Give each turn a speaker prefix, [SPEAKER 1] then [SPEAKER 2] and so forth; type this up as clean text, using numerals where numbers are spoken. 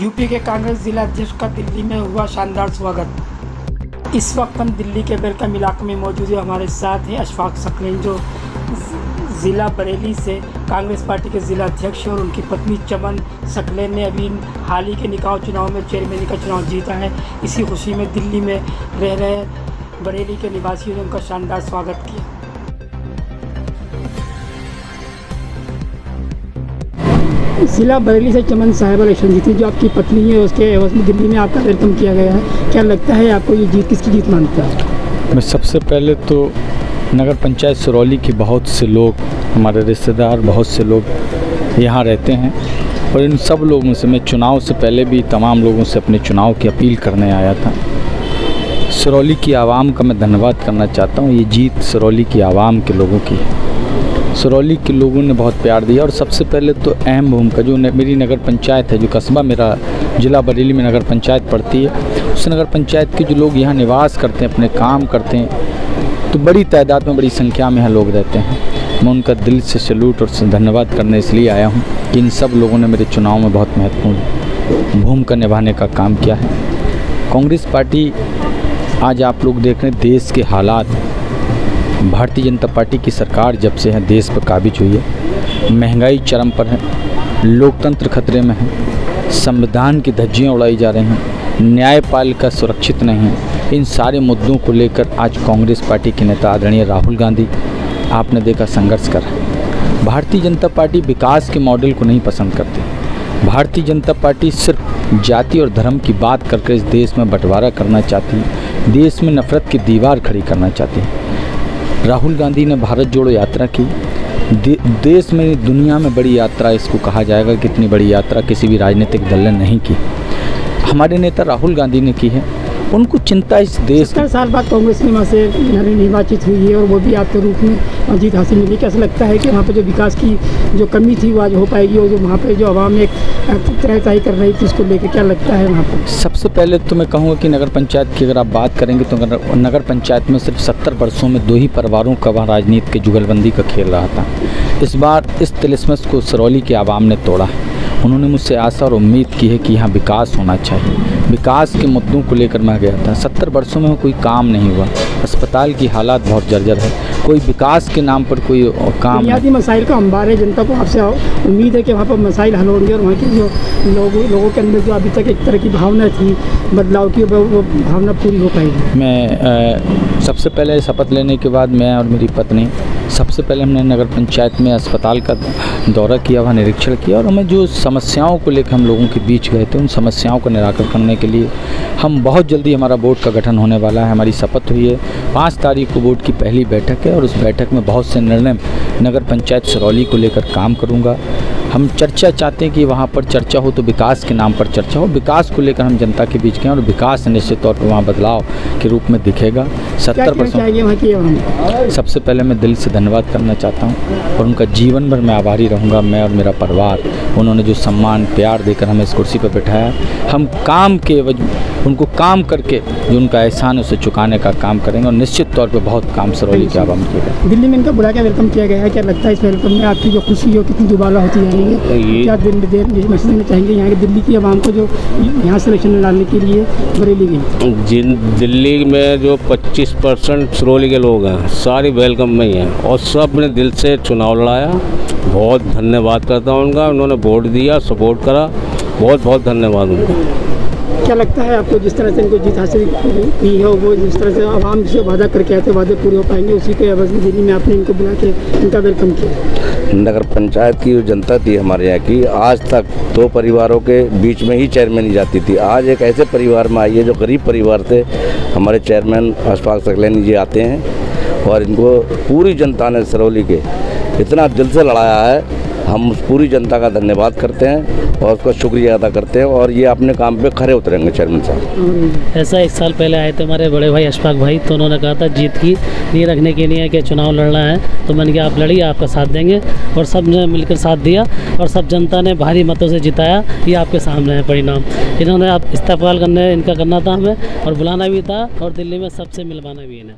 [SPEAKER 1] UP के कांग्रेस जिला अध्यक्ष का दिल्ली में हुआ शानदार स्वागत। इस वक्त हम दिल्ली के वेलकम इलाके में मौजूद है। हमारे साथ है अशफाक सकलैनी जो ज़िला बरेली से कांग्रेस पार्टी के ज़िला अध्यक्ष और उनकी पत्नी चमन सकलैनी ने अभी हाल ही के निकाय चुनाव में चेयरमैन का चुनाव जीता है। इसी खुशी में दिल्ली में रह रहे बरेली के निवासियों ने उनका शानदार स्वागत किया। ज़िला बरेली से चमन साहिबा इलेक्शन जीती, जो आपकी पत्नी है उसके एवज में दिल्ली में आपका वेलकम किया गया है। क्या लगता है आपको ये जीत किसकी जीत मानता है?
[SPEAKER 2] मैं सबसे पहले तो नगर पंचायत सिरौली के बहुत से लोग, हमारे रिश्तेदार बहुत से लोग यहाँ रहते हैं और इन सब लोगों से मैं चुनाव से पहले भी तमाम लोगों से अपने चुनाव की अपील करने आया था। सिरौली की आवाम का मैं धन्यवाद करना चाहता हूँ। ये जीत सिरौली की आवाम के लोगों की है। सिरौली के लोगों ने बहुत प्यार दिया और सबसे पहले तो अहम भूमिका जो मेरी नगर पंचायत है, जो कस्बा मेरा ज़िला बरेली में नगर पंचायत पड़ती है, उस नगर पंचायत के जो लोग यहाँ निवास करते हैं, अपने काम करते हैं, तो बड़ी तादाद में, बड़ी संख्या में यहाँ लोग रहते हैं। मैं उनका दिल से सैल्यूट और धन्यवाद करने इसलिए आया हूँ कि इन सब लोगों ने मेरे चुनाव में बहुत महत्वपूर्ण भूमिका निभाने का काम किया है। कांग्रेस पार्टी, आज आप लोग देख रहे हैं देश के हालात, भारतीय जनता पार्टी की सरकार जब से है देश पर काबिज हुई है, महंगाई चरम पर है, लोकतंत्र खतरे में है, संविधान की धज्जियां उड़ाई जा रही हैं, न्यायपालिका सुरक्षित नहीं है। इन सारे मुद्दों को लेकर आज कांग्रेस पार्टी के नेता आदरणीय राहुल गांधी, आपने देखा, संघर्ष कर रहे हैं। भारतीय जनता पार्टी विकास के मॉडल को नहीं पसंद करती। भारतीय जनता पार्टी सिर्फ जाति और धर्म की बात करके इस देश में बंटवारा करना चाहती है, देश में नफरत की दीवार खड़ी करना चाहती है। राहुल गांधी ने भारत जोड़ो यात्रा की, देश में, दुनिया में बड़ी यात्रा इसको कहा जाएगा कि इतनी बड़ी यात्रा किसी भी राजनीतिक दल ने नहीं की। हमारे नेता राहुल गांधी ने की है। उनको चिंता इस देश
[SPEAKER 1] 70 साल बाद कांग्रेस में वहाँ से निर्वाचित हुई है और वो भी आपके रूप में जीत हासिल मिली। कैसा लगता है कि वहाँ पर जो विकास की जो कमी थी वो आज हो पाएगी, और जो वहाँ पर जो आवाम एक तय कर रही थी उसको लेकर क्या लगता है वहाँ पर? सबसे
[SPEAKER 2] पहले तो मैं कहूँगा कि नगर पंचायत की अगर आप बात करेंगे तो नगर पंचायत में सिर्फ 70 वर्षों में 2 ही परिवारों का वहाँ राजनीति के जुगलबंदी का खेल रहा था। इस बार इस तिलिस्मस को सिरौली की आवाम ने तोड़ा है। उन्होंने मुझसे आशा और उम्मीद की है कि यहाँ विकास होना चाहिए। विकास के मुद्दों को लेकर मैं गया था। 70 वर्षों में कोई काम नहीं हुआ, अस्पताल की हालात बहुत जर्जर है, कोई विकास के नाम पर कोई काम।
[SPEAKER 1] बुनियादी मसाइल का अंबार है। जनता को आपसे उम्मीद है कि वहाँ पर मसाइल हल होंगे और वहाँ के जो लोगों के अंदर जो अभी तक एक तरह की भावना थी बदलाव की, वो भावना पूरी हो पाएगी।
[SPEAKER 2] मैं सबसे पहले शपथ लेने के बाद मैं और मेरी पत्नी सबसे पहले हमने नगर पंचायत में अस्पताल का दौरा किया, वहाँ निरीक्षण किया और हमें जो समस्याओं को लेकर हम लोगों के बीच गए थे, उन समस्याओं को निराकरण करने के लिए हम बहुत जल्दी, हमारा बोर्ड का गठन होने वाला है। हमारी शपथ हुई है। 5 तारीख को बोर्ड की पहली बैठक है और उस बैठक में बहुत से निर्णय नगर पंचायत सिरौली को लेकर काम करूँगा। हम चर्चा चाहते हैं कि वहाँ पर चर्चा हो तो विकास के नाम पर चर्चा हो। विकास को लेकर हम जनता के बीच गए और विकास निश्चित तौर पर वहाँ बदलाव के रूप में दिखेगा। 70%। सबसे पहले मैं दिल से धन्यवाद करना चाहता हूँ और उनका जीवन भर मैं आभारी रहूँगा, मैं और मेरा परिवार। उन्होंने जो सम्मान प्यार देकर हमें इस कुर्सी पर बैठाया, हम काम के उनको काम करके जो उनका एहसान है उसे चुकाने का काम करेंगे और निश्चित तौर पर बहुत काम सिरौली के आवाम किया।
[SPEAKER 1] दिल्ली में इनका बुला के वेलकम किया गया है। क्या लगता है इस वेलकम में आपकी जो खुशी हो कितनी दुबारा होती जाएगी? क्या मैसेज देना चाहेंगे यहाँ के दिल्ली की आवाम को जो यहाँ सिलेक्शन में डालने के लिए बरेली गई?
[SPEAKER 3] जिन दिल्ली में जो 25% सिरौली के लोग हैं, सारी वेलकम में ही हैं और सब ने दिल से चुनाव लड़ाया। बहुत धन्यवाद करता हूँ उनका, उन्होंने वोट दिया, सपोर्ट करा, बहुत बहुत धन्यवाद उनका।
[SPEAKER 1] क्या लगता है आपको जिस तरह से इनको जीत हासिल की है, वो जिस तरह से आवाम से वादा करके आते वादे पूरे हो पाएंगे, उसी के एवज में दिल्ली में आपने इनको बुला के इनका वेलकम किया?
[SPEAKER 4] नगर पंचायत की जो जनता थी हमारे यहाँ की, आज तक 2 परिवारों के बीच में ही चेयरमैन जाती थी। आज एक ऐसे परिवार में आई है जो गरीब परिवार थे। हमारे चेयरमैन अशफाक सकलैनी जी आते हैं और इनको पूरी जनता ने सिरौली के इतना दिल से लड़ाया है। हम उस पूरी जनता का धन्यवाद करते हैं और उसका शुक्रिया अदा करते हैं और ये अपने काम पे खरे उतरेंगे चेयरमैन साहब।
[SPEAKER 5] ऐसा 1 साल पहले आए थे हमारे बड़े भाई अशफाक भाई, तो उन्होंने कहा था जीत की नींव रखने के लिए कि चुनाव लड़ना है, तो मैंने कहा आप लड़िए, आपका साथ देंगे और सब ने मिलकर साथ दिया और सब जनता ने भारी मतों से जिताया। ये आपके सामने है परिणाम। इन्होंने आप इस्तेफाल करना था हमें और बुलाना भी था और दिल्ली में सबसे मिलवाना भी इन्हें।